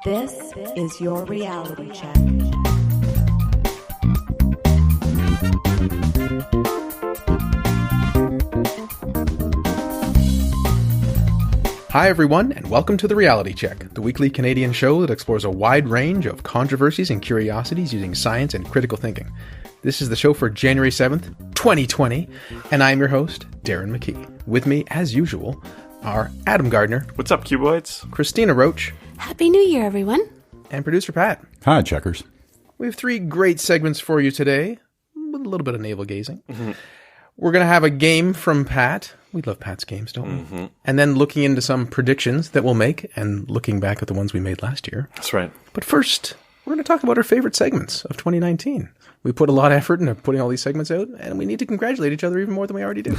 This is your reality check. Hi everyone, and welcome to The Reality Check, the weekly Canadian show that explores a wide range of controversies and curiosities using science and critical thinking. This is the show for January 7th, 2020, and I'm your host, Darren McKee. With me, as usual, are Adam Gardner. What's up, Cuboids? Christina Roach. Happy New Year, everyone. And producer Pat. Hi, Checkers. We have three great segments for you today, with a little bit of navel gazing. Mm-hmm. We're going to have a game from Pat. We love Pat's games, don't we? Mm-hmm. And then looking into some predictions that we'll make and looking back at the ones we made last year. That's right. But first, we're going to talk about our favorite segments of 2019. We put a lot of effort into putting all these segments out, and we need to congratulate each other even more than we already do.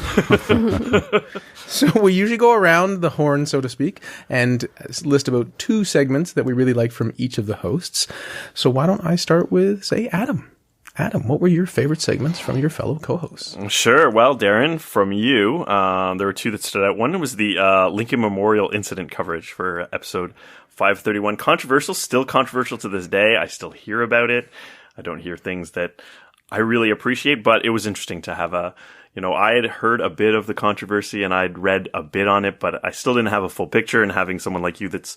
So we usually go around the horn, so to speak, and list about two segments that we really like from each of the hosts. So why don't I start with, say, Adam. Adam, what were your favorite segments from your fellow co-hosts? Sure. Well, Darren, from you, there were two that stood out. One was the Lincoln Memorial incident coverage for episode 531. Controversial, still controversial to this day. I still hear about it. I don't hear things that I really appreciate, but it was interesting to have I had heard a bit of the controversy and I'd read a bit on it, but I still didn't have a full picture, and having someone like you that's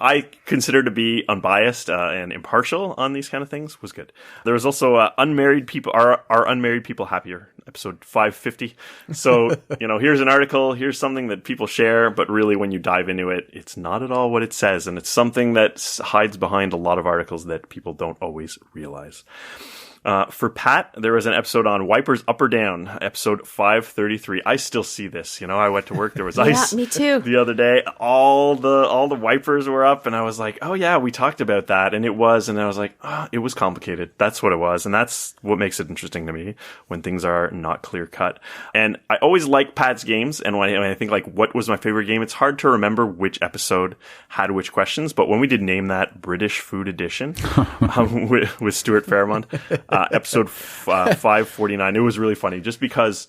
I consider to be unbiased and impartial on these kind of things was good. There was also unmarried people. Are unmarried people happier? Episode 550. So, here's an article. Here's something that people share, but really when you dive into it, it's not at all what it says. And it's something that hides behind a lot of articles that people don't always realize. For Pat, there was an episode on wipers up or down, episode 533. I still see this. I went to work. There was ice. Yeah, me too. The other day, all the wipers were up, and I was like, oh yeah, we talked about that, and it was, and I was like, it was complicated. That's what it was, and that's what makes it interesting to me when things are not clear cut. And I always like Pat's games, and when I think like what was my favorite game, it's hard to remember which episode had which questions. But when we did Name That British Food Edition with Stuart Fairmont. Episode 549. It was really funny just because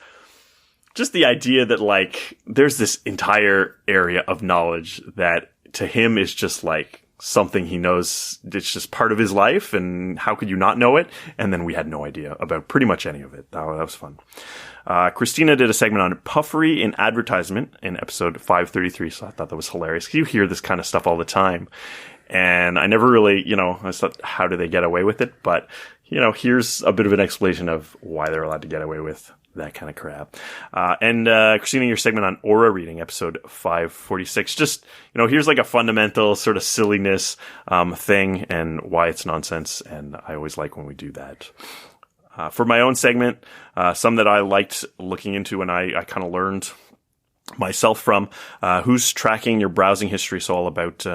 the idea that like there's this entire area of knowledge that to him is just like something he knows. It's just part of his life, and how could you not know it? And then we had no idea about pretty much any of it. That was fun. Christina did a segment on puffery in advertisement in episode 533, so I thought that was hilarious. You hear this kind of stuff all the time. And I never really, I thought, how do they get away with it? But, here's a bit of an explanation of why they're allowed to get away with that kind of crap. And Christina, your segment on aura reading, episode 546. Just, here's like a fundamental sort of silliness thing and why it's nonsense. And I always like when we do that. For my own segment, some that I liked looking into and I kind of learned myself from, who's tracking your browsing history. So all about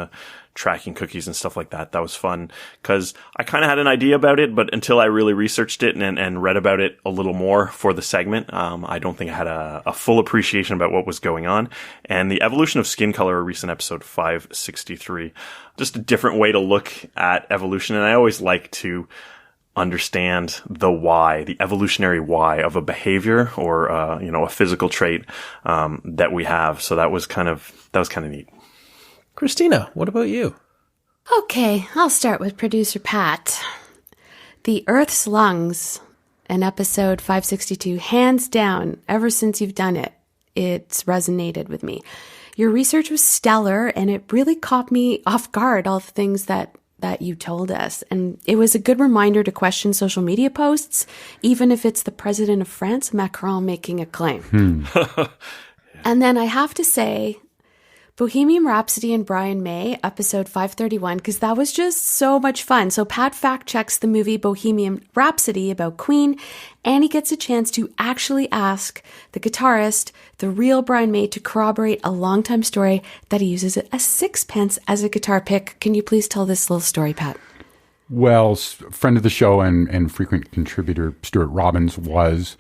tracking cookies and stuff like that. That was fun because I kind of had an idea about it, but until I really researched it and read about it a little more for the segment, I don't think I had a full appreciation about what was going on. And the evolution of skin color, a recent episode 563, just a different way to look at evolution. And I always like to understand the why, the evolutionary why of a behavior or, a physical trait, that we have. So that was kind of neat. Christina, what about you? Okay, I'll start with producer Pat. The Earth's Lungs, in episode 562, hands down, ever since you've done it, it's resonated with me. Your research was stellar, and it really caught me off guard, all the things that you told us. And it was a good reminder to question social media posts, even if it's the president of France, Macron, making a claim. And then I have to say, Bohemian Rhapsody and Brian May, episode 531, because that was just so much fun. So Pat fact checks the movie Bohemian Rhapsody about Queen, and he gets a chance to actually ask the guitarist, the real Brian May, to corroborate a longtime story that he uses a sixpence as a guitar pick. Can you please tell this little story, Pat? Well, friend of the show and frequent contributor Stuart Robbins was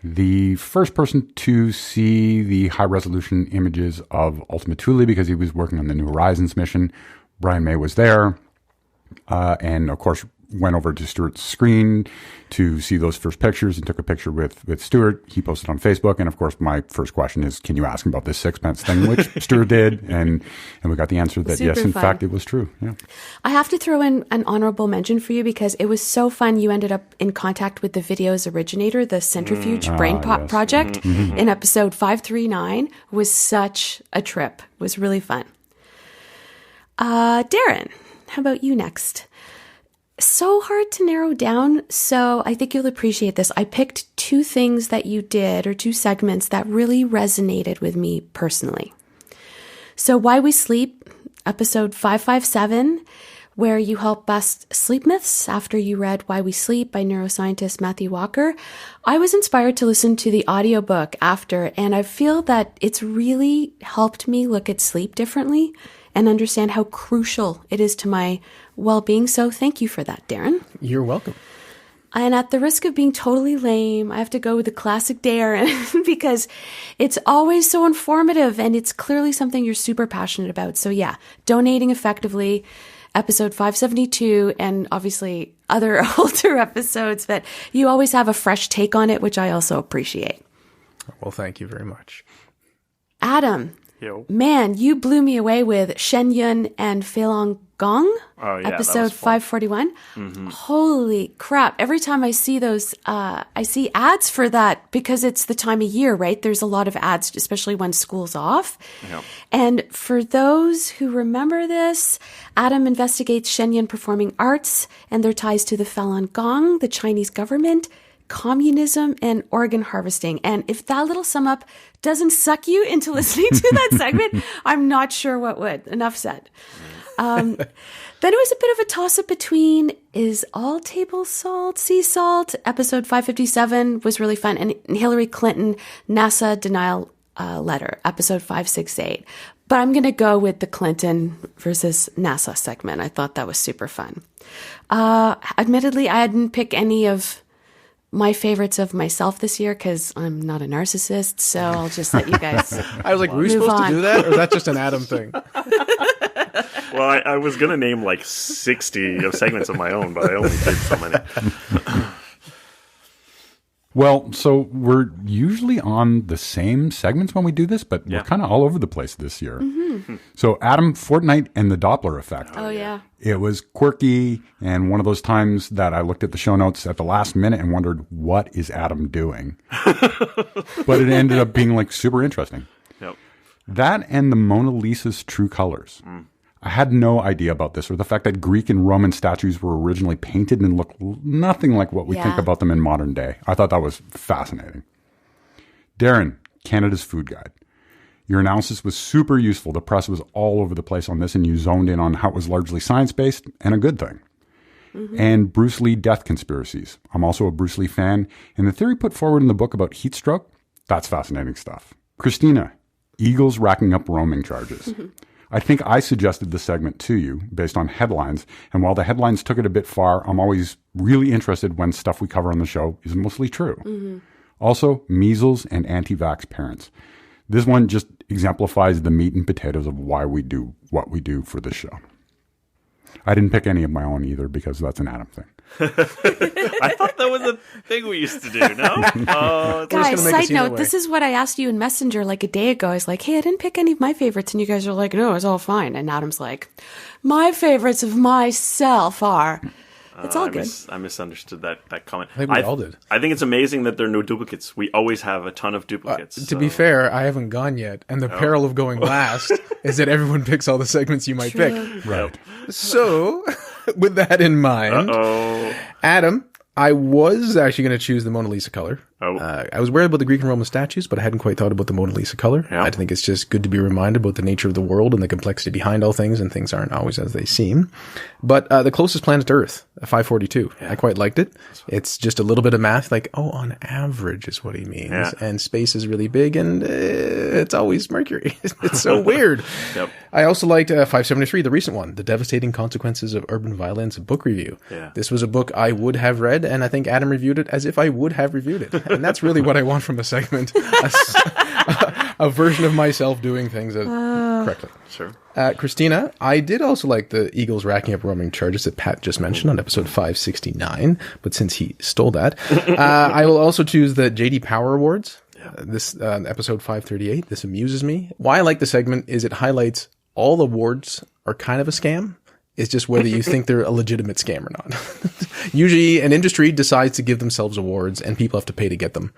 the first person to see the high-resolution images of Ultima Thule because he was working on the New Horizons mission. Brian May was there. And, of course, went over to Stuart's screen to see those first pictures and took a picture with Stuart. He posted on Facebook. And of course, my first question is, can you ask him about this sixpence thing, which Stuart did. And we got the answer that Super yes, in fun. fact, it was true. Yeah. I have to throw in an honorable mention for you because it was so fun. You ended up in contact with the video's originator, the Centrifuge Brain Pop yes. Project in episode 539. Was such a trip. It was really fun. Darren, how about you next? So hard to narrow down, so I think you'll appreciate this. I picked 2 things that you did, or 2 segments that really resonated with me personally. So Why We Sleep, episode 557, where you help bust sleep myths after you read Why We Sleep by neuroscientist Matthew Walker. I was inspired to listen to the audiobook after, and I feel that it's really helped me look at sleep differently and understand how crucial it is to my well-being. So thank you for that, Darren. You're welcome. And at the risk of being totally lame, I have to go with the classic Darren because it's always so informative and it's clearly something you're super passionate about. So yeah, donating effectively, episode 572, and obviously other older episodes, but you always have a fresh take on it, which I also appreciate. Well, thank you very much. Adam, Yo. man, you blew me away with Shen Yun and Feilong Gong, Oh, yeah, that was episode fun. 541. Holy crap. Every time I see those, I see ads for that because it's the time of year, right? There's a lot of ads, especially when school's off. Yeah. And for those who remember this, Adam investigates Shen Yun performing arts and their ties to the Falun Gong, the Chinese government, communism, and organ harvesting. And if that little sum up doesn't suck you into listening to that segment, I'm not sure what would. Enough said. Then it was a bit of a toss-up between is all table salt sea salt? Episode 557 was really fun. And Hillary Clinton, NASA denial letter, episode 568. But I'm going to go with the Clinton versus NASA segment. I thought that was super fun. Admittedly, I didn't pick any of my favorites of myself this year because I'm not a narcissist. So I'll just let you guys I was like, were we Move supposed on. to do that? Or is that just an Adam thing? Well, I was going to name like 60 of segments of my own, but I only did so many. Well, so we're usually on the same segments when we do this, but Yeah. we're kind of all over the place this year. So Adam, Fortnite and the Doppler effect. Oh, yeah. It was quirky and one of those times that I looked at the show notes at the last minute and wondered, what is Adam doing? But it ended up being like super interesting. Yep. That and the Mona Lisa's true colors. I had no idea about this, or the fact that Greek and Roman statues were originally painted and look nothing like what we think Yeah. about them in modern day. I thought that was fascinating. Darren, Canada's food guide. Your analysis was super useful. The press was all over the place on this, and you zoned in on how it was largely science-based and a good thing. And Bruce Lee death conspiracies. I'm also a Bruce Lee fan, and the theory put forward in the book about heat stroke, that's fascinating stuff. Christina, Eagles racking up roaming charges. I think I suggested this segment to you based on headlines, and while the headlines took it a bit far, I'm always really interested when stuff we cover on the show is mostly true. Also, measles and anti-vax parents. This one just exemplifies the meat and potatoes of why we do what we do for this show. I didn't pick any of my own either because that's an Adam thing. I thought that was a thing we used to do, no? gonna Oh, Guys, make us side either note, way. this is what I asked you in Messenger like a day ago. I was like, hey, I didn't pick any of my favorites. And you guys are like, no, it's all fine. And Adam's like, my favorites of myself are... It's all good. I misunderstood that comment. I think we all did. I think it's amazing that there are no duplicates. We always have a ton of duplicates. To be fair, I haven't gone yet. And the peril of going last is that everyone picks all the segments you might pick. Right. So, with that in mind, Adam, I was actually going to choose the Mona Lisa color. Oh. I was worried about the Greek and Roman statues, but I hadn't quite thought about the Mona Lisa color. Yeah. I think it's just good to be reminded about the nature of the world and the complexity behind all things, and things aren't always as they seem. But the closest planet to Earth, 542. I quite liked it. It's just a little bit of math, like, on average is what he means. Yeah. And space is really big, and it's always Mercury. It's so weird. Yep. I also liked 573, the recent one, The Devastating Consequences of Urban Violence book review. Yeah. This was a book I would have read, and I think Adam reviewed it as if I would have reviewed it. And that's really what I want from a segment. a version of myself doing things correctly. Sure. Christina, I did also like the Eagles racking up roaming charges that Pat just mentioned on episode 569, but since he stole that, I will also choose the JD Power Awards. This episode 538. This amuses me. Why I like the segment is it highlights all awards are kind of a scam. It's just whether you think they're a legitimate scam or not. Usually an industry decides to give themselves awards and people have to pay to get them.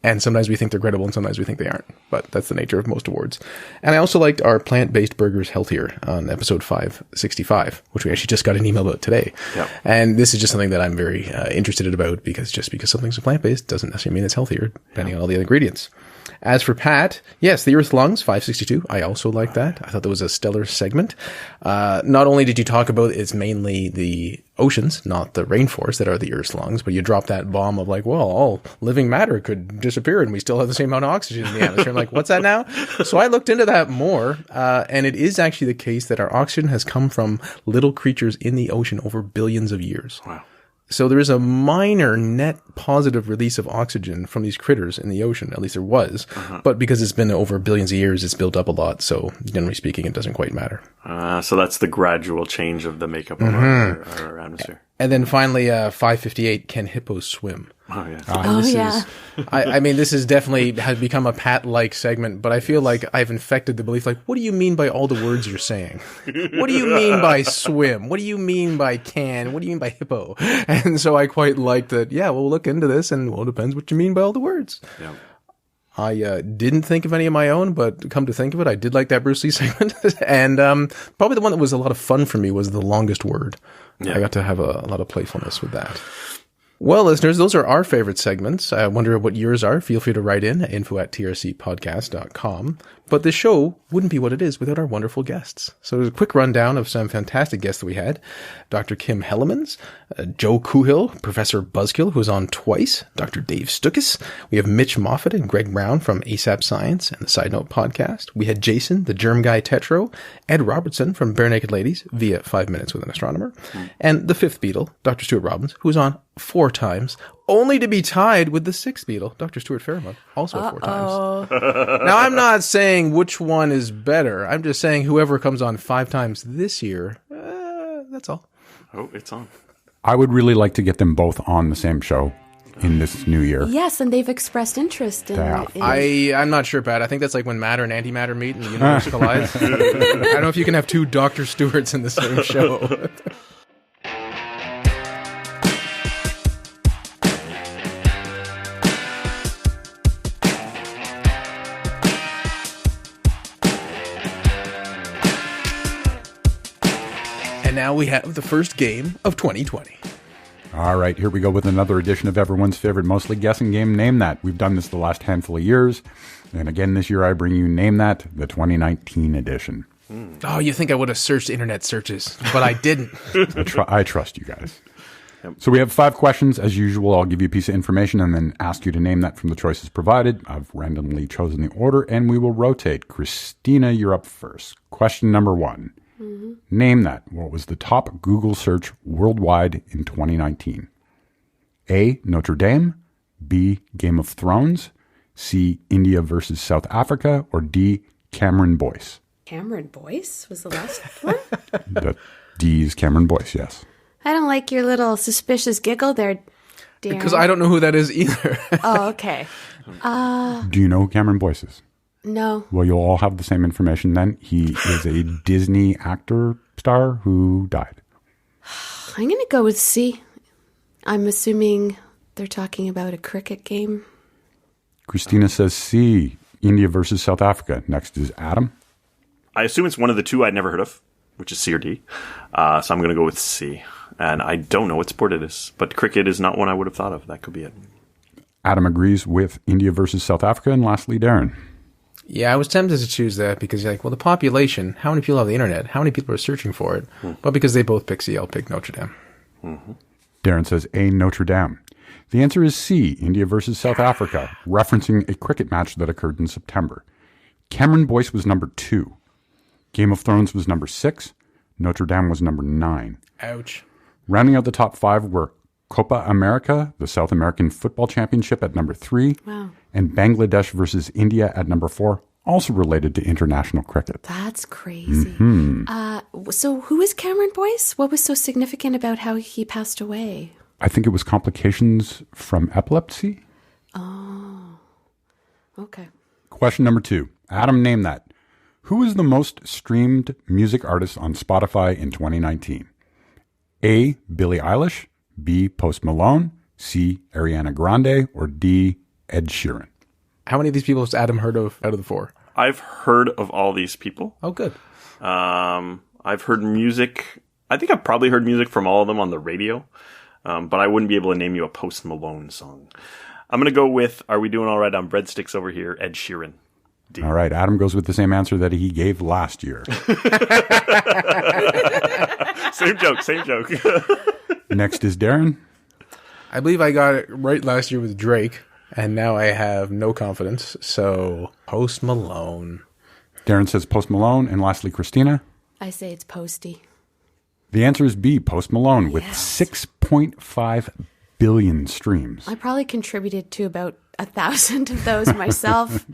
And sometimes we think they're credible and sometimes we think they aren't. But that's the nature of most awards. And I also liked our plant-based burgers healthier on episode 565, which we actually just got an email about today. Yep. And this is just something that I'm very interested about because just because something's plant-based doesn't necessarily mean it's healthier, depending on all the other ingredients. As for Pat, yes, the Earth Lungs, 562. I also like that. I thought that was a stellar segment. Not only did you talk about it's mainly the oceans, not the rainforest that are the Earth's lungs, but you drop that bomb of like, well, all living matter could disappear and we still have the same amount of oxygen in the atmosphere. I'm like, what's that now? So I looked into that more, and it is actually the case that our oxygen has come from little creatures in the ocean over billions of years. Wow. So there is a minor net positive release of oxygen from these critters in the ocean. At least there was. But because it's been over billions of years, it's built up a lot. So generally speaking, it doesn't quite matter. So that's the gradual change of the makeup of our atmosphere. And then finally, 558, can hippos swim? Oh, yeah. I mean, this is definitely has become a Pat-like segment, but I feel like I've infected the belief, like, what do you mean by all the words you're saying? What do you mean by swim? What do you mean by can? What do you mean by hippo? And so I quite like that, we'll look into this, and, well, it depends what you mean by all the words. Yeah. I didn't think of any of my own, but come to think of it, I did like that Bruce Lee segment. And probably the one that was a lot of fun for me was the longest word. Yeah. I got to have a lot of playfulness with that. Well, listeners, those are our favorite segments. I wonder what yours are. Feel free to write in, info@trcpodcast.com. But this show wouldn't be what it is without our wonderful guests. So there's a quick rundown of some fantastic guests that we had. Dr. Kim Hellemans, Joe Kuhill, Professor Buzzkill, who was on twice, Dr. Dave Stuckis. We have Mitch Moffat and Greg Brown from ASAP Science and the Side Note podcast. We had Jason, the Germ Guy Tetro, Ed Robertson from Bare Naked Ladies via 5 Minutes with an Astronomer, and the fifth Beatle, Dr. Stuart Robbins, who was on 4 times, only to be tied with the sixth Beatle, Dr. Stuart Fairmont, also 4 times. Now, I'm not saying which one is better. I'm just saying whoever comes on 5 times this year, that's all. Oh, it's on. I would really like to get them both on the same show in this new year. Yes, and they've expressed interest in it. I'm not sure, Pat. I think that's like when matter and antimatter meet and the universe collides. I don't know if you can have 2 Dr. Stewarts in the same show. And now we have the first game of 2020. All right, here we go with another edition of everyone's favorite mostly guessing game, Name That. We've done this the last handful of years. And again, this year I bring you Name That, the 2019 edition. Oh, you think I would have searched internet searches, but I didn't. I trust you guys. Yep. So we have 5 questions. As usual, I'll give you a piece of information and then ask you to name that from the choices provided. I've randomly chosen the order, and we will rotate. Christina, you're up first. Question number 1. Name that. What was the top Google search worldwide in 2019? A, Notre Dame, B, Game of Thrones, C, India versus South Africa, or D, Cameron Boyce? Cameron Boyce was the last one? The D is Cameron Boyce, yes. I don't like your little suspicious giggle there, Darren. Because I don't know who that is either. Oh, okay. Do you know who Cameron Boyce is? No. Well, you'll all have the same information then. He is a Disney actor star who died. I'm going to go with C. I'm assuming they're talking about a cricket game. Christina says C, India versus South Africa. Next is Adam. I assume it's one of the 2 I'd never heard of, which is C or D. So I'm going to go with C. And I don't know what sport it is, but cricket is not one I would have thought of. That could be it. Adam agrees with India versus South Africa. And lastly, Darren. Yeah, I was tempted to choose that because you're like, well, the population, how many people have the internet? How many people are searching for it? But because they both pick C, I'll pick Notre Dame. Darren says A, Notre Dame. The answer is C, India versus South Africa, referencing a cricket match that occurred in September. Cameron Boyce was number 2. Game of Thrones was number 6. Notre Dame was number 9. Ouch. Rounding out the top 5 were Copa America, the South American Football Championship, at number 3. Wow. And Bangladesh versus India at number 4, also related to international cricket. That's crazy. So who is Cameron Boyce? What was so significant about how he passed away? I think it was complications from epilepsy. Oh, okay. Question number 2. Adam, name that. Who is the most streamed music artist on Spotify in 2019? A, Billie Eilish, B, Post Malone, C, Ariana Grande, or D, Ed Sheeran? How many of these people has Adam heard of out of the 4? I've heard of all these people. Oh, good. I've heard music. I think I've probably heard music from all of them on the radio, but I wouldn't be able to name you a Post Malone song. I'm going to go with, are we doing all right on breadsticks over here, Ed Sheeran. D. All right, Adam goes with the same answer that he gave last year. Same joke. Next is Darren. I believe I got it right last year with Drake, and now I have no confidence. So, Post Malone. Darren says Post Malone. And lastly, Christina. I say it's Posty. The answer is B, Post Malone, with 6.5 billion streams. I probably contributed to about 1,000 of those myself.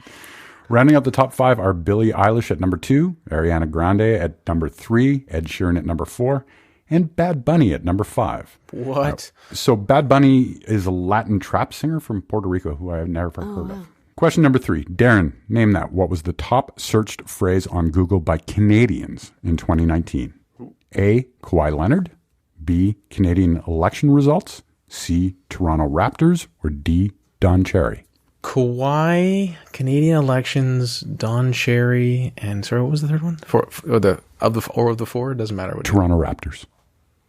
Rounding out the top 5 are Billie Eilish at number 2, Ariana Grande at number 3, Ed Sheeran at number 4, and Bad Bunny at number 5. What? So Bad Bunny is a Latin trap singer from Puerto Rico who I have never heard of. Question number 3. Darren, name that. What was the top searched phrase on Google by Canadians in 2019? A, Kawhi Leonard, B, Canadian election results, C, Toronto Raptors, or D, Don Cherry? Kawhi, Canadian elections, Don Cherry, and sorry, what was the third one? Of the 4, it doesn't matter what. Toronto Raptors.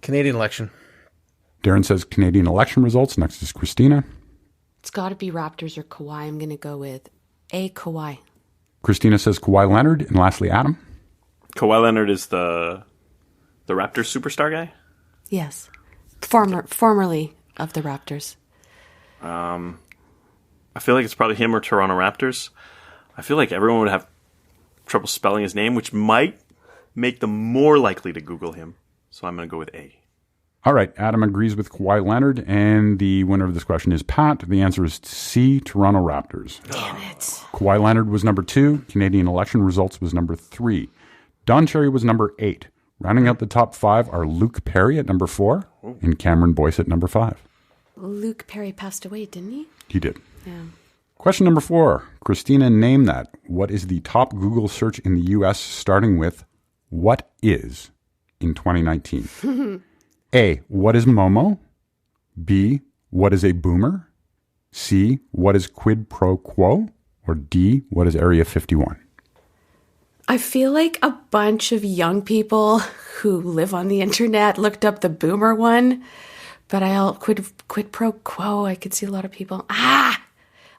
Canadian election. Darren says Canadian election results. Next is Christina. It's got to be Raptors or Kawhi. I'm going to go with A, Kawhi. Christina says Kawhi Leonard, and lastly Adam. Kawhi Leonard is the Raptors superstar guy? Yes. Formerly of the Raptors. I feel like it's probably him or Toronto Raptors. I feel like everyone would have trouble spelling his name, which might make them more likely to Google him. So I'm going to go with A. All right, Adam agrees with Kawhi Leonard, and the winner of this question is Pat. The answer is C, Toronto Raptors. Damn it. Kawhi Leonard was number 2. Canadian election results was number 3. Don Cherry was number 8. Rounding out the top 5 are Luke Perry at number 4 and Cameron Boyce at number 5. Luke Perry passed away, didn't he? He did. Yeah. Question number 4. Christina, name that. What is the top Google search in the U.S. starting with what is in 2019? A, what is Momo? B, what is a boomer? C, what is quid pro quo? Or D, what is Area 51? I feel like a bunch of young people who live on the internet looked up the boomer one, but I'll quid pro quo. I could see a lot of people. I'm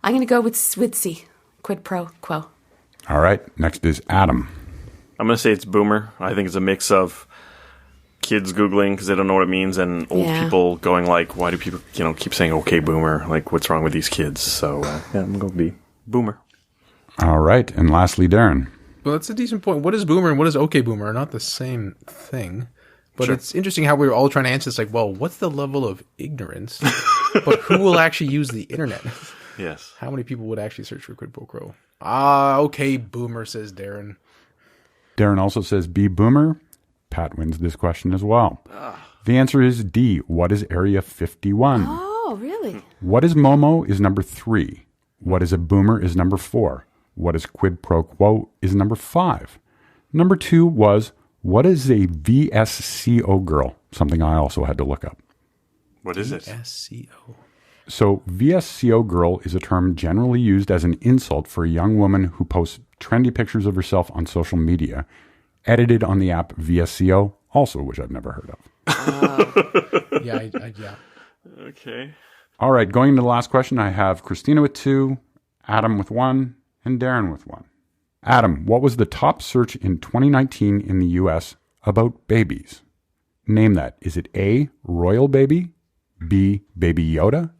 going to go with C, quid pro quo. All right. Next is Adam. I'm going to say it's boomer. I think it's a mix of kids Googling because they don't know what it means and old people going like, why do people, keep saying, okay, boomer? Like, what's wrong with these kids? So, I'm going to be boomer. All right. And lastly, Darren. Well, that's a decent point. What is boomer and what is okay boomer are not the same thing. But It's interesting how we were all trying to answer this like, well, what's the level of ignorance? But who will actually use the internet? Yes. How many people would actually search for quid pro quo? Okay, boomer, says Darren. Darren also says B, boomer. Pat wins this question as well. The answer is D, what is Area 51? Oh, really? What is Momo is number 3. What is a boomer is number 4. What is quid pro quo is number 5. Number 2 was, what is a VSCO girl? Something I also had to look up. What is it? VSCO. So VSCO girl is a term generally used as an insult for a young woman who posts trendy pictures of herself on social media, edited on the app VSCO, also, which I've never heard of. Yeah. Okay. All right, going into the last question, I have Christina with 2, Adam with 1, and Darren with 1. Adam, what was the top search in 2019 in the U.S. about babies? Name that. Is it A, royal baby, B, baby Yoda,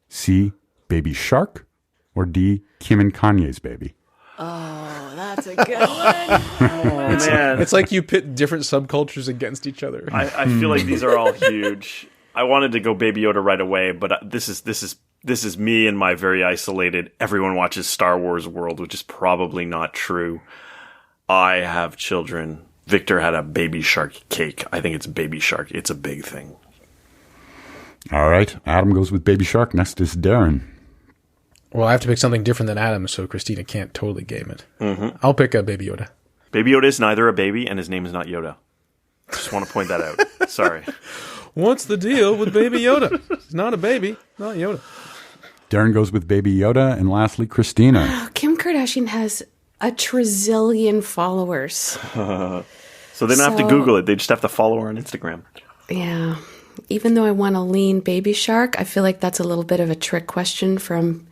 C, baby shark, or D, Kim and Kanye's baby? Oh, that's a good one. Man. It's like you pit different subcultures against each other. I feel like these are all huge. I wanted to go Baby Yoda right away, but this is this is me in my very isolated, everyone watches Star Wars world, which is probably not true. I have children. Victor had a baby shark cake. I think it's baby shark. It's a big thing. All right. Adam goes with Baby Shark. Next is Darren. Well, I have to pick something different than Adam, so Christina can't totally game it. Mm-hmm. I'll pick a Baby Yoda. Baby Yoda is neither a baby, and his name is not Yoda. Just want to point that out. Sorry. What's the deal with Baby Yoda? He's not a baby, not Yoda. Darren goes with Baby Yoda. And lastly, Christina. Kim Kardashian has a trillion followers. So they don't have to Google it. They just have to follow her on Instagram. Yeah. Even though I want to lean Baby Shark, I feel like that's a little bit of a trick question from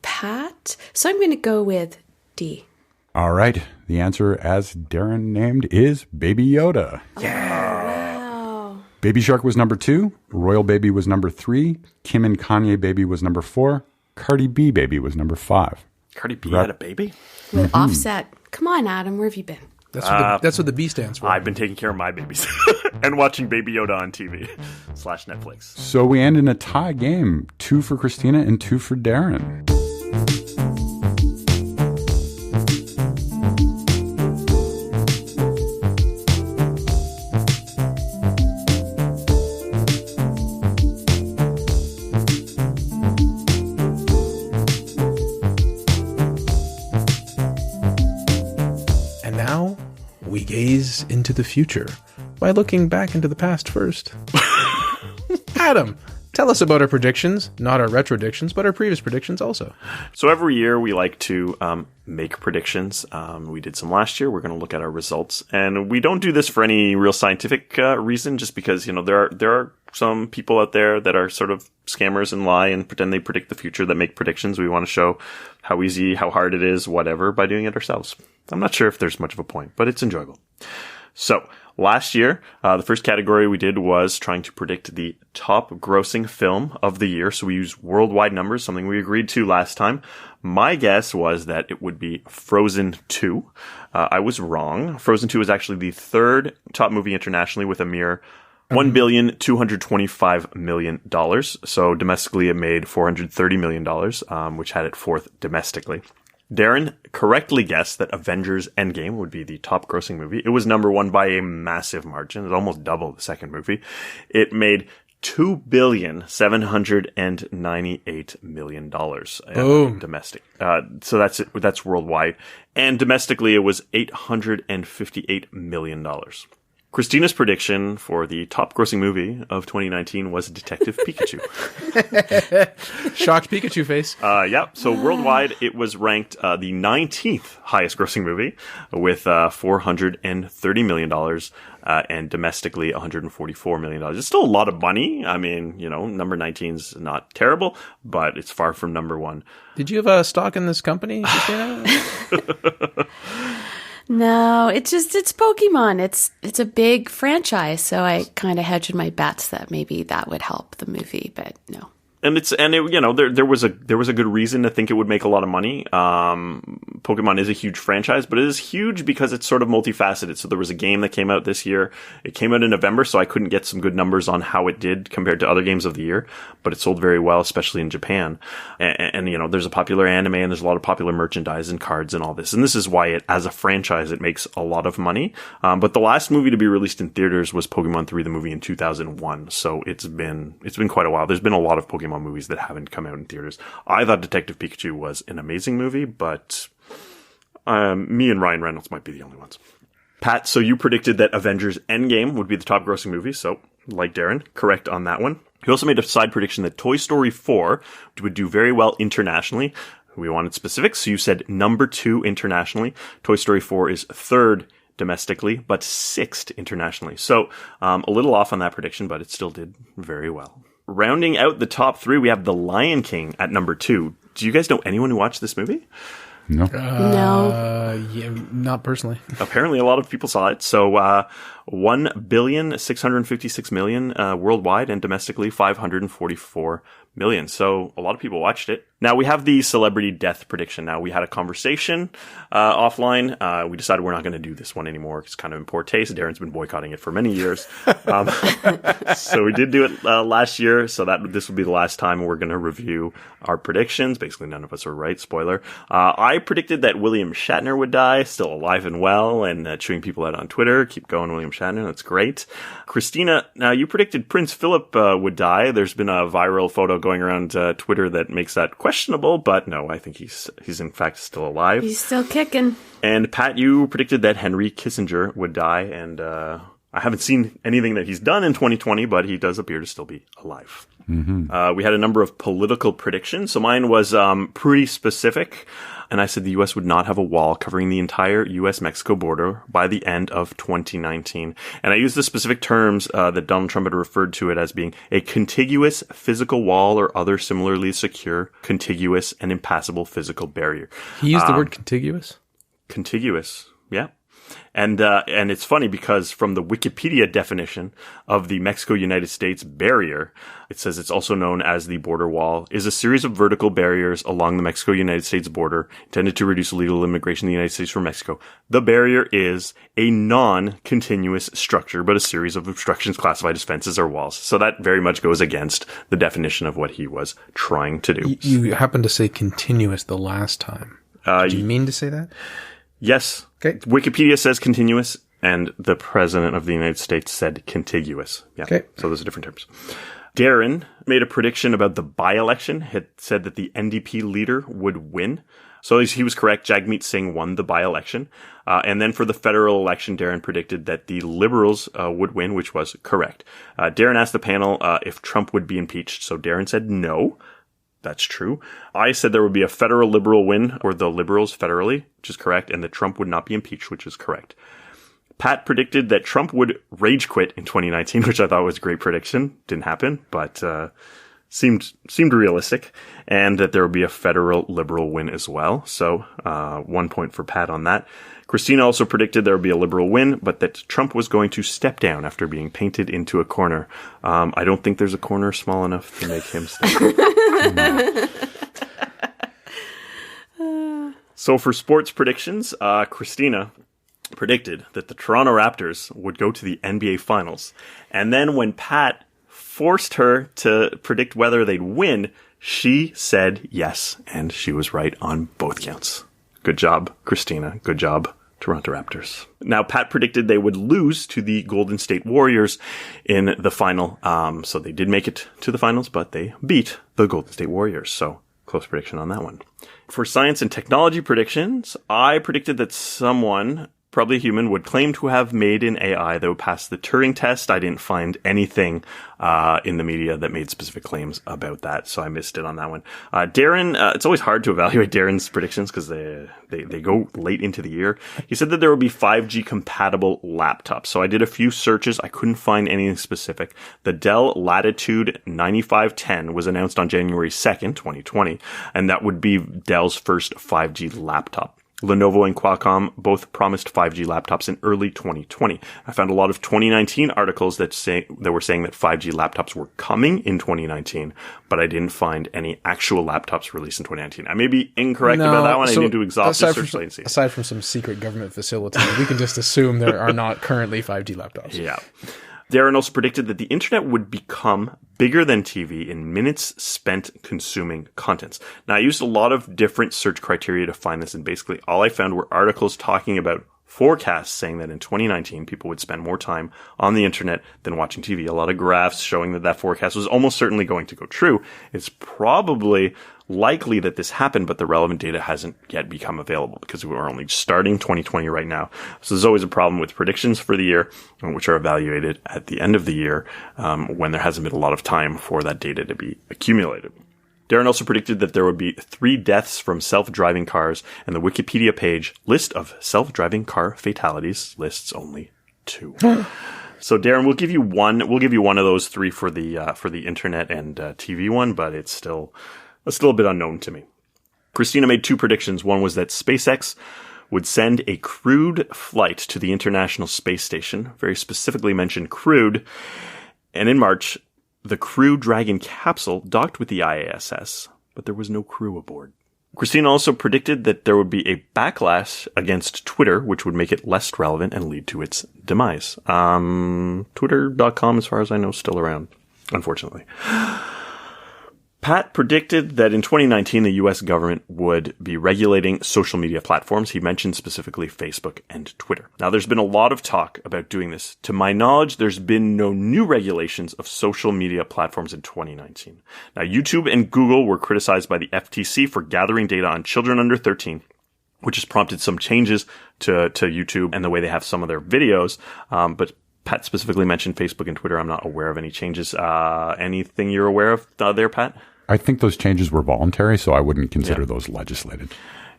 Pat. So I'm going to go with D. All right. The answer, as Darren named, is Baby Yoda. Wow. Baby Shark was number 2. Royal Baby was number 3. Kim and Kanye Baby was number 4. Cardi B Baby was number 5. Cardi B had a baby? With Offset. Come on, Adam. Where have you been? That's what the B stands for. I've been taking care of my babies and watching Baby Yoda on TV / Netflix. So we end in a tie game. 2 for Christina and 2 for Darren. We gaze into the future by looking back into the past first. Adam, tell us about our predictions, not our retrodictions, but our previous predictions also. So every year we like to make predictions. We did some last year. We're going to look at our results. And we don't do this for any real scientific reason, just because, there are some people out there that are sort of scammers and lie and pretend they predict the future that make predictions. We want to show how easy, how hard it is, whatever, by doing it ourselves. I'm not sure if there's much of a point, but it's enjoyable. So last year, the first category we did was trying to predict the top grossing film of the year. So we used worldwide numbers, something we agreed to last time. My guess was that it would be Frozen 2. I was wrong. Frozen 2 is actually the third top movie internationally with a mere $1,225 million. So domestically, it made $430 million, which had it fourth domestically. Darren correctly guessed that Avengers Endgame would be the top grossing movie. It was number 1 by a massive margin. It almost doubled the second movie. It made $2,798 million domestic. So that's worldwide. And domestically, it was $858 million. Christina's prediction for the top grossing movie of 2019 was Detective Pikachu. Shocked Pikachu face. Yeah. So worldwide, it was ranked the 19th highest grossing movie with $430 million. And domestically, $144 million. It's still a lot of money. I mean, number 19's not terrible, but it's far from number 1. Did you have a stock in this company, Christina? No, it's Pokemon. It's a big franchise, so I kind of hedged my bets that maybe that would help the movie, but no. And there was a good reason to think it would make a lot of money. Pokemon is a huge franchise, but it is huge because it's sort of multifaceted. So there was a game that came out this year. It came out in November, so I couldn't get some good numbers on how it did compared to other games of the year, but it sold very well, especially in Japan. And there's a popular anime and there's a lot of popular merchandise and cards and all this. And this is why as a franchise, it makes a lot of money. But the last movie to be released in theaters was Pokemon 3, the movie in 2001. So it's been quite a while. There's been a lot of Pokemon movies that haven't come out in theaters. I thought Detective Pikachu was an amazing movie, but me and Ryan Reynolds might be the only ones. Pat, so you predicted that Avengers Endgame would be the top grossing movie, so like Darren, correct on that one. You also made a side prediction that Toy Story 4 would do very well internationally. We wanted specifics, so you said number 2 internationally. Toy Story 4 is third domestically, but 6th internationally. So a little off on that prediction, but it still did very well. Rounding out the top 3, we have The Lion King at number 2. Do you guys know anyone who watched this movie? No. No. Yeah, not personally. Apparently, a lot of people saw it. So, $1,656,000,000 worldwide, and domestically $544 million. So a lot of people watched it. Now we have the celebrity death prediction. Now we had a conversation offline. We decided we're not going to do this one anymore. It's kind of in poor taste. Darren's been boycotting it for many years. So we did do it last year. So this will be the last time we're going to review our predictions. Basically, none of us were right. Spoiler. I predicted that William Shatner would die, still alive and well, and chewing people out on Twitter. Keep going, William Shatner. That's great. Christina, now you predicted Prince Philip would die. There's been a viral photo going around Twitter that makes that questionable, but no, I think he's in fact still alive. He's still kicking. And Pat, you predicted that Henry Kissinger would die, and I haven't seen anything that he's done in 2020, but he does appear to still be alive. Mm-hmm. We had a number of political predictions, so mine was pretty specific. And I said the U.S. would not have a wall covering the entire U.S.-Mexico border by the end of 2019. And I used the specific terms that Donald Trump had referred to it as being a contiguous physical wall or other similarly secure, contiguous, and impassable physical barrier. He used the word contiguous? Contiguous, yeah. And it's funny because from the Wikipedia definition of the Mexico-United States barrier, it says it's also known as the border wall, is a series of vertical barriers along the Mexico-United States border intended to reduce illegal immigration in the United States from Mexico. The barrier is a non-continuous structure, but a series of obstructions classified as fences or walls. So that very much goes against the definition of what he was trying to do. You happened to say continuous the last time. Did you mean to say that? Yes. Okay. Wikipedia says continuous, and the President of the United States said contiguous. Yeah. Okay. So those are different terms. Darren made a prediction about the by-election. Had said that the NDP leader would win. So he was correct. Jagmeet Singh won the by-election. And then for the federal election, Darren predicted that the Liberals would win, which was correct. Darren asked the panel if Trump would be impeached. So Darren said no. That's true. I said there would be a federal Liberal win, or the Liberals federally, which is correct, and that Trump would not be impeached, which is correct. Pat predicted that Trump would rage quit in 2019, which I thought was a great prediction. Didn't happen, but seemed realistic, and that there would be a federal Liberal win as well. So 1 point for Pat on that. Christina also predicted there would be a Liberal win, but that Trump was going to step down after being painted into a corner. I don't think there's a corner small enough to make him step down. So for sports predictions, Christina predicted that the Toronto Raptors would go to the NBA Finals. And then when Pat forced her to predict whether they'd win, she said yes, and she was right on both counts. Good job, Christina. Good job, Toronto Raptors. Now, Pat predicted they would lose to the Golden State Warriors in the final. So they did make it to the finals, but they beat the Golden State Warriors. So close prediction on that one. For science and technology predictions, I predicted that someone, probably a human, would claim to have made an AI that would pass the Turing test. I didn't find anything in the media that made specific claims about that, so I missed it on that one. Darren, it's always hard to evaluate Darren's predictions because they go late into the year. He said that there would be 5G compatible laptops. So I did a few searches. I couldn't find anything specific. The Dell Latitude 9510 was announced on January 2nd, 2020, and that would be Dell's first 5G laptop. Lenovo and Qualcomm both promised 5G laptops in early 2020. I found a lot of 2019 articles that were saying that 5G laptops were coming in 2019, but I didn't find any actual laptops released in 2019. I may be incorrect about that one. I need to exhaust the search latency. Aside from some secret government facility, we can just assume there are not currently 5G laptops. Yeah. Darren also predicted that the internet would become bigger than TV in minutes spent consuming contents. Now, I used a lot of different search criteria to find this, and basically all I found were articles talking about forecasts saying that in 2019, people would spend more time on the internet than watching TV. A lot of graphs showing that that forecast was almost certainly going to go true. It's probably likely that this happened, but the relevant data hasn't yet become available because we're only starting 2020 right now. So there's always a problem with predictions for the year, which are evaluated at the end of the year when there hasn't been a lot of time for that data to be accumulated. Darren also predicted that there would be 3 deaths from self-driving cars, and the Wikipedia page list of self-driving car fatalities lists only 2. So Darren, we'll give you one of those 3 for the internet and TV one, but it's still a bit unknown to me. Christina made 2 predictions. One was that SpaceX would send a crewed flight to the International Space Station, very specifically mentioned crewed, and in March, the Crew Dragon capsule docked with the ISS, but there was no crew aboard. Christina also predicted that there would be a backlash against Twitter, which would make it less relevant and lead to its demise. Twitter.com, as far as I know, is still around, unfortunately. Pat predicted that in 2019, the U.S. government would be regulating social media platforms. He mentioned specifically Facebook and Twitter. Now, there's been a lot of talk about doing this. To my knowledge, there's been no new regulations of social media platforms in 2019. Now, YouTube and Google were criticized by the FTC for gathering data on children under 13, which has prompted some changes to YouTube and the way they have some of their videos. But Pat specifically mentioned Facebook and Twitter. I'm not aware of any changes. Anything you're aware of there, Pat? I think those changes were voluntary, so I wouldn't consider those legislated.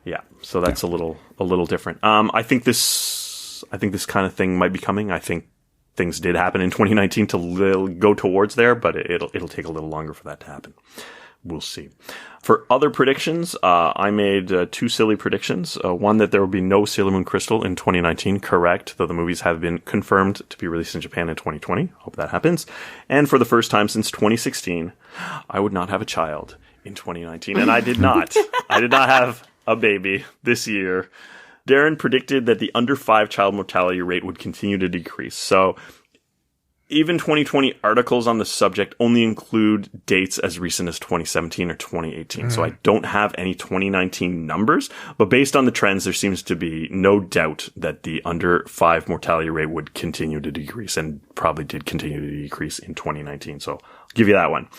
Yeah, so that's a little different. I think this kind of thing might be coming. I think things did happen in 2019 to go towards there, but it'll take a little longer for that to happen. We'll see. For other predictions, I made two silly predictions. One, that there will be no Sailor Moon Crystal in 2019, correct, though the movies have been confirmed to be released in Japan in 2020. Hope that happens. And for the first time since 2016, I would not have a child in 2019, and I did not. I did not have a baby this year. Darren predicted that the under 5 child mortality rate would continue to decrease. So even 2020 articles on the subject only include dates as recent as 2017 or 2018. So I don't have any 2019 numbers, but based on the trends, there seems to be no doubt that the under 5 mortality rate would continue to decrease, and probably did continue to decrease in 2019. So I'll give you that one.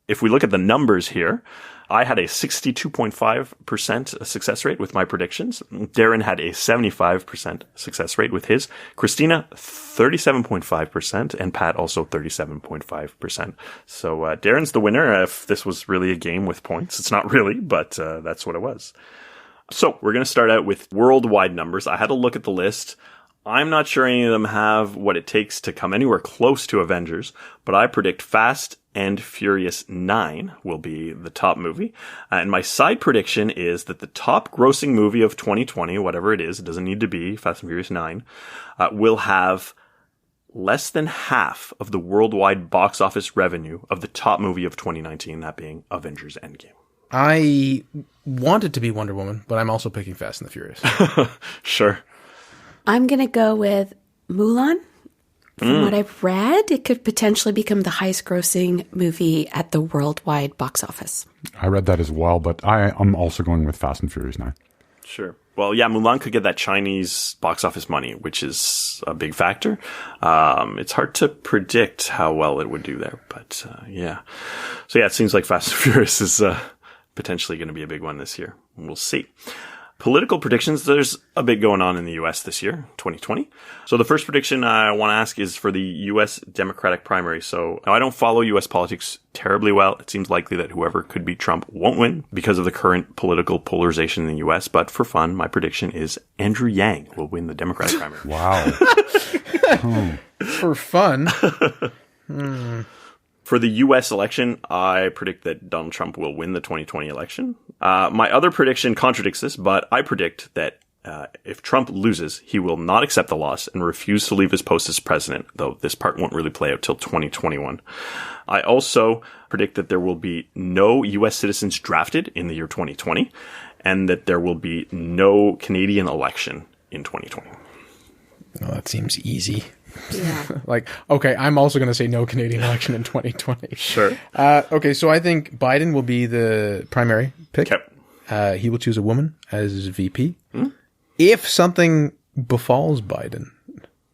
If we look at the numbers here, I had a 62.5% success rate with my predictions. Darren had a 75% success rate with his. Christina, 37.5%, and Pat also 37.5%. So Darren's the winner. If this was really a game with points, it's not really, but that's what it was. So we're going to start out with worldwide numbers. I had to look at the list. I'm not sure any of them have what it takes to come anywhere close to Avengers, but I predict Fast and Furious 9 will be the top movie. And my side prediction is that the top grossing movie of 2020, whatever it is, it doesn't need to be Fast and Furious 9, will have less than half of the worldwide box office revenue of the top movie of 2019, that being Avengers Endgame. I want it to be Wonder Woman, but I'm also picking Fast and the Furious. Sure. I'm going to go with Mulan. From what I've read, it could potentially become the highest grossing movie at the worldwide box office. I read that as well, but I'm also going with Fast and Furious 9. Sure. Well, yeah, Mulan could get that Chinese box office money, which is a big factor. It's hard to predict how well it would do there, but yeah. So yeah, it seems like Fast and Furious is potentially going to be a big one this year. We'll see. Political predictions, there's a bit going on in the U.S. this year, 2020. So the first prediction I want to ask is for the U.S. Democratic primary. So I don't follow U.S. politics terribly well. It seems likely that whoever could beat Trump won't win because of the current political polarization in the U.S. But for fun, my prediction is Andrew Yang will win the Democratic primary. Wow. For fun. For the U.S. election, I predict that Donald Trump will win the 2020 election. My other prediction contradicts this, but I predict that if Trump loses, he will not accept the loss and refuse to leave his post as president, though this part won't really play out till 2021. I also predict that there will be no U.S. citizens drafted in the year 2020, and that there will be no Canadian election in 2020. Oh, that seems easy. Yeah. Like, okay, I'm also going to say no Canadian election in 2020. Sure. Okay, so I think Biden will be the primary pick. Okay. He will choose a woman as VP. If something befalls Biden,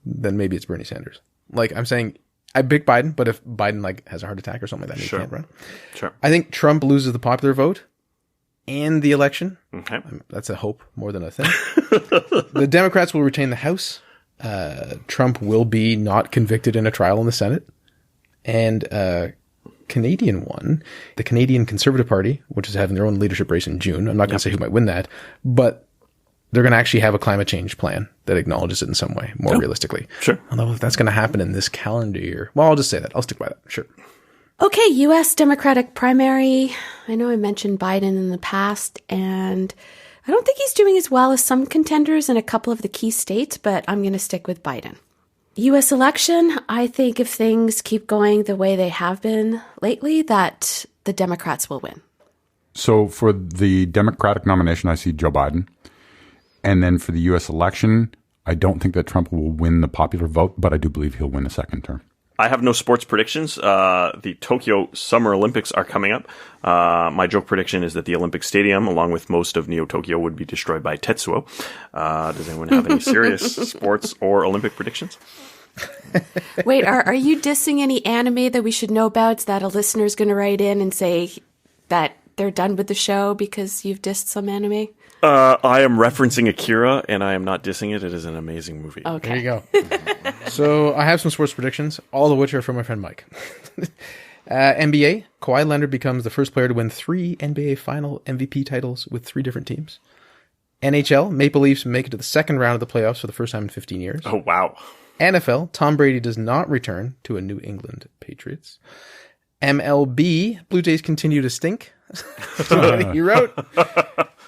then maybe it's Bernie Sanders. Like, I'm saying, I pick Biden, but if Biden has a heart attack or something like that, he can't run. Sure. I think Trump loses the popular vote and the election. Okay. That's a hope more than a thing. The Democrats will retain the House. Trump will be not convicted in a trial in the Senate. And Canadian one, the Canadian Conservative Party, which is having their own leadership race in June. I'm not going to say who might win that, but they're going to actually have a climate change plan that acknowledges it in some way, more realistically. Sure. Although if that's going to happen in this calendar year, well, I'll just say that. I'll stick by that. Sure. Okay, U.S. Democratic primary. I know I mentioned Biden in the past, and I don't think he's doing as well as some contenders in a couple of the key states, but I'm going to stick with Biden. U.S. election, I think if things keep going the way they have been lately, that the Democrats will win. So for the Democratic nomination, I see Joe Biden. And then for the U.S. election, I don't think that Trump will win the popular vote, but I do believe he'll win a second term. I have no sports predictions. The Tokyo Summer Olympics are coming up. My joke prediction is that the Olympic Stadium, along with most of Neo-Tokyo, would be destroyed by Tetsuo. Does anyone have any serious sports or Olympic predictions? Wait, are you dissing any anime that we should know about that a listener's going to write in and say that they're done with the show because you've dissed some anime? I am referencing Akira, and I am not dissing it. It is an amazing movie. Okay. There you go. So I have some sports predictions, all of which are from my friend Mike. NBA, Kawhi Leonard becomes the first player to win 3 NBA Final MVP titles with 3 different teams. NHL, Maple Leafs make it to the second round of the playoffs for the first time in 15 years. Oh, wow. NFL, Tom Brady does not return to a New England Patriots. MLB, Blue Jays continue to stink. That's what he wrote.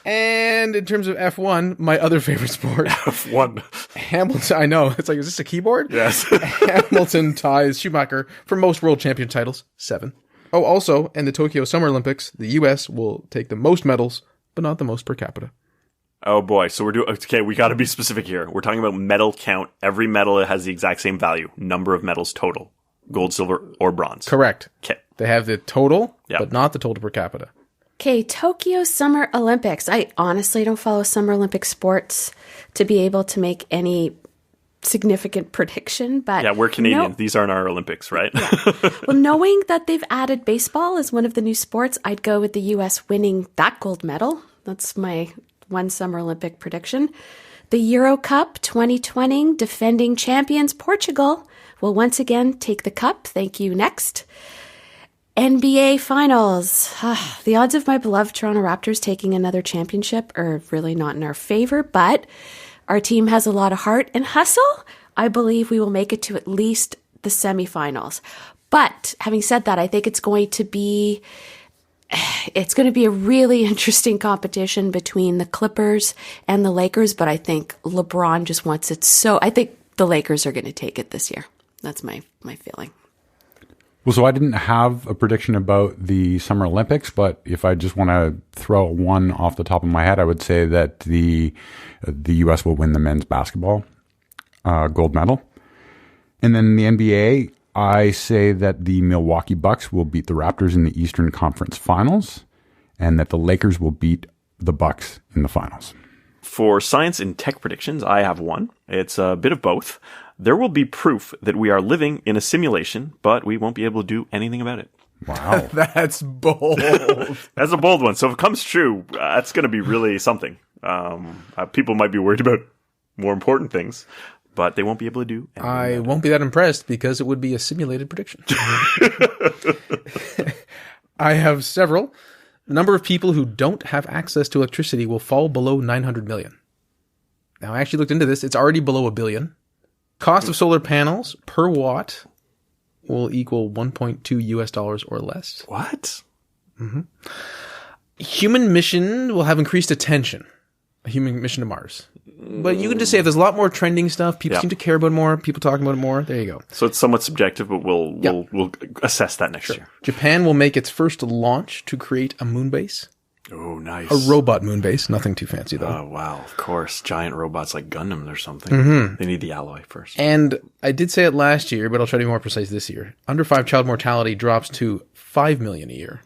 And in terms of F1, my other favorite sport. F1. Hamilton, I know. It's like, is this a keyboard? Yes. Hamilton ties Schumacher for most world champion titles, 7. Oh, also, in the Tokyo Summer Olympics, the U.S. will take the most medals, but not the most per capita. Oh, boy. So okay, we got to be specific here. We're talking about medal count. Every medal has the exact same value. Number of medals total. Gold, silver, or bronze. Correct. Okay. They have the total, Yep. but not the total per capita. Okay, Tokyo Summer Olympics. I honestly don't follow Summer Olympic sports to be able to make any significant prediction, but Yeah, we're Canadian. These aren't our Olympics, right? Well, knowing that they've added baseball as one of the new sports, I'd go with the U.S. winning that gold medal. That's my one Summer Olympic prediction. The Euro Cup 2020 defending champions Portugal will once again take the cup. Thank you. Next. NBA Finals. The odds of my beloved Toronto Raptors taking another championship are really not in our favor, but our team has a lot of heart and hustle. I believe we will make it to at least the semifinals. But having said that, I think it's going to be a really interesting competition between the Clippers and the Lakers, but I think LeBron just wants it so. I think the Lakers are going to take it this year. That's my feeling. Well, so I didn't have a prediction about the Summer Olympics, but if I just want to throw one off the top of my head, I would say that the U.S. will win the men's basketball gold medal. And then the NBA, I say that the Milwaukee Bucks will beat the Raptors in the Eastern Conference Finals, and that the Lakers will beat the Bucks in the finals. For science and tech predictions, I have one. It's a bit of both. There will be proof that we are living in a simulation, but we won't be able to do anything about it. Wow. That's bold. That's a bold one. So if it comes true, that's going to be really something. People might be worried about more important things, but they won't be able to do anything. I won't be that impressed because it would be a simulated prediction. I have several. The number of people who don't have access to electricity will fall below 900 million. Now, I actually looked into this. It's already below $1 billion. Cost of solar panels per watt will equal $1.2 or less. What? Mm-hmm. Human mission will have increased attention. A human mission to Mars. But you can just say if there's a lot more trending stuff, people seem to care about it more, people talking about it more. There you go. So it's somewhat subjective, but we'll assess that next year. Japan will make its first launch to create a moon base. Oh, nice. A robot moon base. Nothing too fancy, though. Oh, wow. Of course. Giant robots like Gundam or something. They need the alloy first. And I did say it last year, but I'll try to be more precise this year. Under 5 child mortality drops to 5 million a year.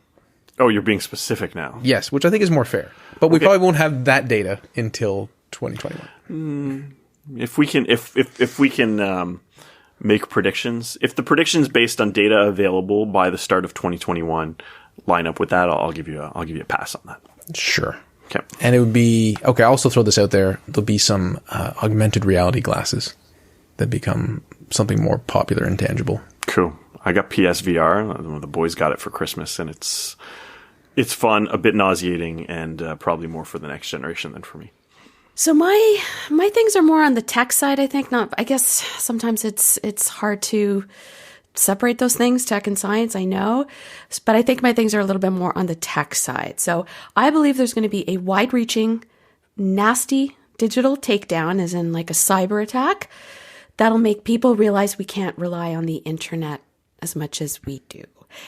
Oh, you're being specific now. Yes, which I think is more fair. But we probably won't have that data until 2021. If we can make predictions, if the predictions based on data available by the start of 2021 line up with that, I'll give you a pass on that. Sure. Okay. And it would be okay. I'll also throw this out there. There'll be some augmented reality glasses that become something more popular and tangible. Cool. I got PSVR. The boys got it for Christmas, and it's fun, a bit nauseating, and probably more for the next generation than for me. So my things are more on the tech side, I think. I guess sometimes it's hard to separate those things, tech and science, I know. But I think my things are a little bit more on the tech side. So I believe there's going to be a wide-reaching, nasty digital takedown, as in like a cyber attack, That'll make people realize we can't rely on the internet as much as we do.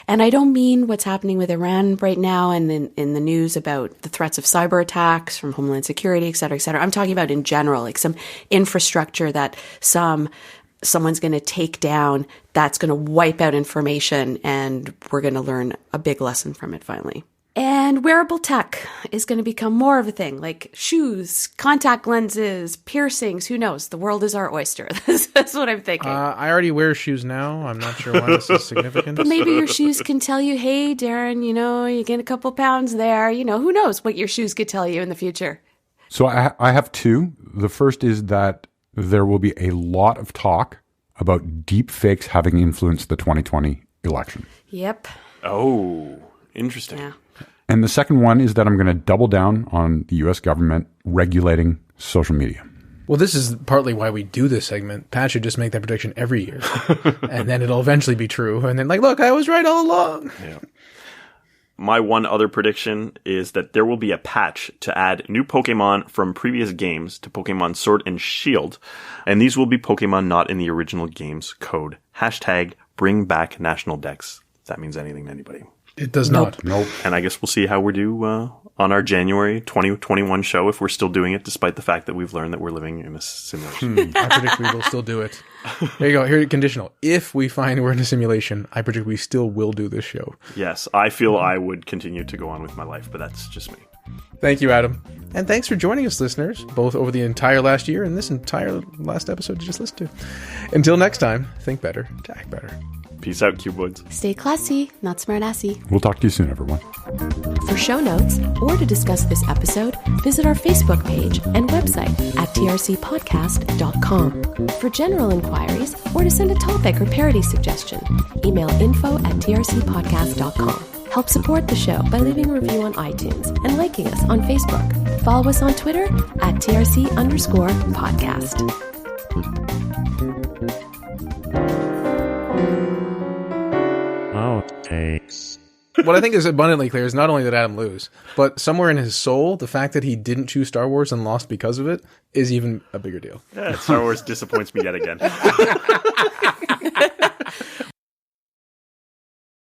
And I don't mean what's happening with Iran right now and in the news about the threats of cyber attacks from Homeland Security, et cetera, et cetera. I'm talking about in general, like some infrastructure that someone's going to take down that's going to wipe out information, and we're going to learn a big lesson from it finally. And wearable tech is going to become more of a thing, like shoes, contact lenses, piercings. Who knows? The world is our oyster. That's what I'm thinking. I already wear shoes now. I'm not sure why this is significant. But maybe your shoes can tell you, hey, Darren, you gain a couple pounds there. Who knows what your shoes could tell you in the future. So I have two. The first is that there will be a lot of talk about deep fakes having influenced the 2020 election. Yep. Oh, interesting. Yeah. And the second one is that I'm going to double down on the U.S. government regulating social media. Well, this is partly why we do this segment. Pat should just make that prediction every year. And then it'll eventually be true. And then look, I was right all along. Yeah. My one other prediction is that there will be a patch to add new Pokemon from previous games to Pokemon Sword and Shield. And these will be Pokemon not in the original game's code. Hashtag bring back National Dex. If that means anything to anybody. It does not. Nope. And I guess we'll see how we do on our January 2021 show, if we're still doing it, despite the fact that we've learned that we're living in a simulation. I predict we will still do it. There you go. Here, conditional. If we find we're in a simulation, I predict we still will do this show. Yes, I feel I would continue to go on with my life, but that's just me. Thank you, Adam. And thanks for joining us, listeners, both over the entire last year and this entire last episode you just listened to. Until next time, think better, act better. Peace out, Cuboids. Stay classy, not smart-assy. We'll talk to you soon, everyone. For show notes or to discuss this episode, visit our Facebook page and website at trcpodcast.com. For general inquiries or to send a topic or parody suggestion, email info@trcpodcast.com. Help support the show by leaving a review on iTunes and liking us on Facebook. Follow us on Twitter at TRC_podcast. Outtakes. What I think is abundantly clear is not only that Adam lose, but somewhere in his soul, the fact that he didn't choose Star Wars and lost because of it is even a bigger deal. Yeah, Star Wars disappoints me yet again.